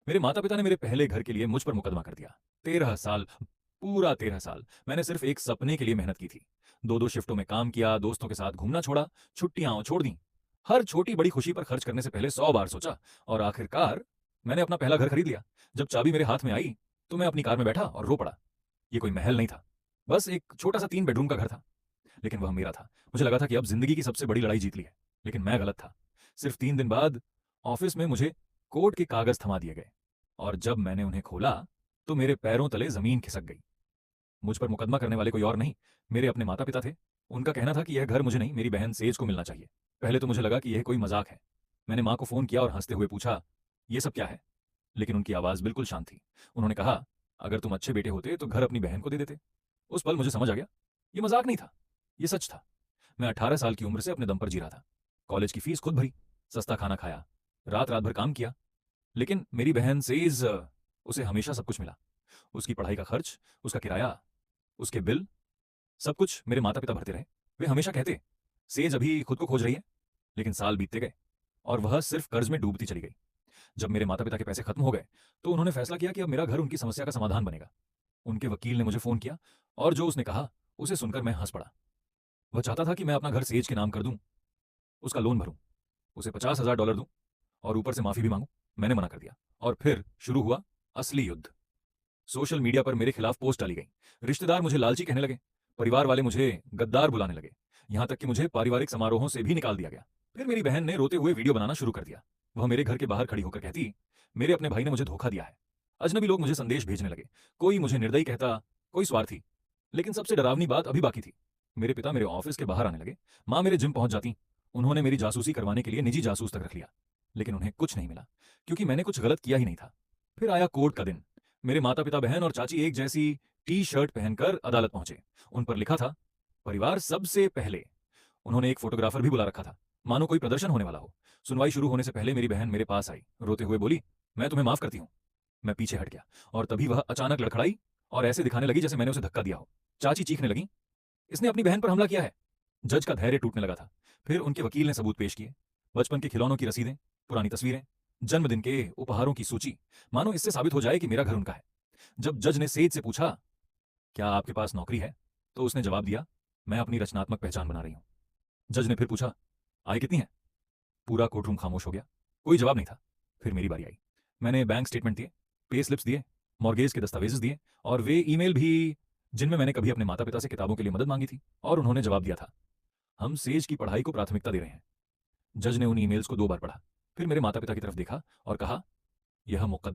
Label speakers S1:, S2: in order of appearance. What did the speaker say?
S1: मेरे माता पिता ने मेरे पहले घर के लिए मुझ पर मुकदमा कर दिया। 13 साल, पूरा 13 साल मैंने सिर्फ एक सपने के लिए मेहनत की थी। दो दो शिफ्टों में काम किया, दोस्तों के साथ घूमना छोड़ा, छुट्टियां छोड़ दी। हर छोटी बड़ी खुशी पर खर्च करने से पहले 100 बार सोचा, और आखिरकार मैंने अपना पहला घर खरीद लिया। जब चाबी मेरे हाथ में आई तो मैं अपनी कार में बैठा और रो पड़ा। ये कोई महल नहीं था, बस एक छोटा सा 3 बेडरूम का घर था, लेकिन वह मेरा था। मुझे लगा था कि अब जिंदगी की सबसे बड़ी लड़ाई जीत ली है, लेकिन मैं गलत था। सिर्फ 3 दिन बाद ऑफिस में मुझे कोर्ट के कागज थमा दिए गए, और जब मैंने उन्हें खोला तो मेरे पैरों तले जमीन खिसक गई। मुझ पर मुकदमा करने वाले कोई और नहीं, मेरे अपने माता पिता थे। उनका कहना था कि यह घर मुझे नहीं, मेरी बहन सेज को मिलना चाहिए। पहले तो मुझे लगा कि यह कोई मजाक है। मैंने माँ को फोन किया और हंसते हुए पूछा, ये सब क्या है? लेकिन उनकी आवाज बिल्कुल शांत थी। उन्होंने कहा, अगर तुम अच्छे बेटे होते तो घर अपनी बहन को दे देते। उस पल मुझे समझ आ गया, ये मजाक नहीं था, ये सच था। मैं 18 साल की उम्र से अपने दम पर जी रहा था। कॉलेज की फीस खुद भरी, सस्ता खाना खाया, रात रात भर काम किया। लेकिन मेरी बहन सेज, उसे हमेशा सब कुछ मिला। उसकी पढ़ाई का खर्च, उसका किराया, उसके बिल, सब कुछ मेरे माता पिता भरते रहे। वे हमेशा कहते, सेज अभी खुद को खोज रही है। लेकिन साल बीतते गए और वह सिर्फ कर्ज में डूबती चली गई। जब मेरे माता पिता के पैसे खत्म हो गए तो उन्होंने फैसला किया कि अब मेरा घर उनकी समस्या का समाधान बनेगा। उनके वकील ने मुझे फोन किया, और जो उसने कहा उसे सुनकर मैं हंस पड़ा। वह चाहता था कि मैं अपना घर सेज के नाम कर दूं, उसका लोन भरूं, उसे $50,000 दूं, और ऊपर से माफी भी मांगू। मैंने मना कर दिया, और फिर शुरू हुआ असली युद्ध। सोशल मीडिया पर मेरे खिलाफ पोस्ट डाली गई, रिश्तेदार मुझे लालची कहने लगे, परिवार वाले मुझे गद्दार बुलाने लगे, यहां तक कि मुझे पारिवारिक समारोहों से भी निकाल दिया गया। फिर मेरी बहन ने रोते हुए वीडियो बनाना शुरू कर दिया। वह मेरे घर के बाहर खड़ी होकर कहती, मेरे अपने भाई ने मुझे धोखा दिया है। अजनबी लोग मुझे संदेश भेजने लगे, कोई मुझे निर्दयी कहता, कोई स्वार्थी। लेकिन सबसे डरावनी बात अभी बाकी थी। मेरे पिता मेरे ऑफिस के बाहर आने लगे, माँ मेरे जिम पहुंच जाती। उन्होंने मेरी जासूसी करवाने के लिए निजी जासूस तक रख लिया, लेकिन उन्हें कुछ नहीं मिला, क्योंकि मैंने कुछ गलत किया ही नहीं था। फिर आया कोर्ट का दिन। मेरे माता पिता, बहन और चाची एक जैसी टी शर्ट पहनकर अदालत पहुंचे। उन पर लिखा था, परिवार सबसे पहले। उन्होंने एक फोटोग्राफर भी बुला रखा था, मानो कोई प्रदर्शन होने वाला हो। सुनवाई शुरू होने से पहले मेरी बहन मेरे पास आई, रोते हुए बोली, मैं तुम्हें माफ करती हूँ। मैं पीछे हट गया, और तभी वह अचानक लड़खड़ाई और ऐसे दिखाने लगी जैसे मैंने उसे धक्का दिया हो। चाची चीखने लगी, इसने अपनी बहन पर हमला किया है। जज का धैर्य टूटने लगा था। फिर उनके वकील ने सबूत पेश किए, बचपन के खिलौनों की रसीदें, पुरानी तस्वीरें, जन्मदिन के उपहारों की सूची, मानो इससे साबित हो जाए कि मेरा घर उनका है। जब जज ने सेज से पूछा, क्या आपके पास नौकरी है, तो उसने जवाब दिया, मैं अपनी रचनात्मक पहचान बना रही हूं। जज ने फिर पूछा, आय कितनी है? पूरा कोर्टरूम खामोश हो गया, कोई जवाब नहीं था। फिर मेरी बारी आई। मैंने बैंक स्टेटमेंट दिए, पे स्लिप्स दिए, मॉर्गेज के दस्तावेज दिए, और वे ईमेल भी जिनमें मैंने कभी अपने माता पिता से किताबों के लिए मदद मांगी थी। और उन्होंने जवाब दिया था, हम सेज की पढ़ाई को प्राथमिकता दे रहे हैं। जज ने उन ईमेल्स को 2 बार पढ़ा, फिर मेरे माता पिता की तरफ देखा और कहा, यह मुकदमा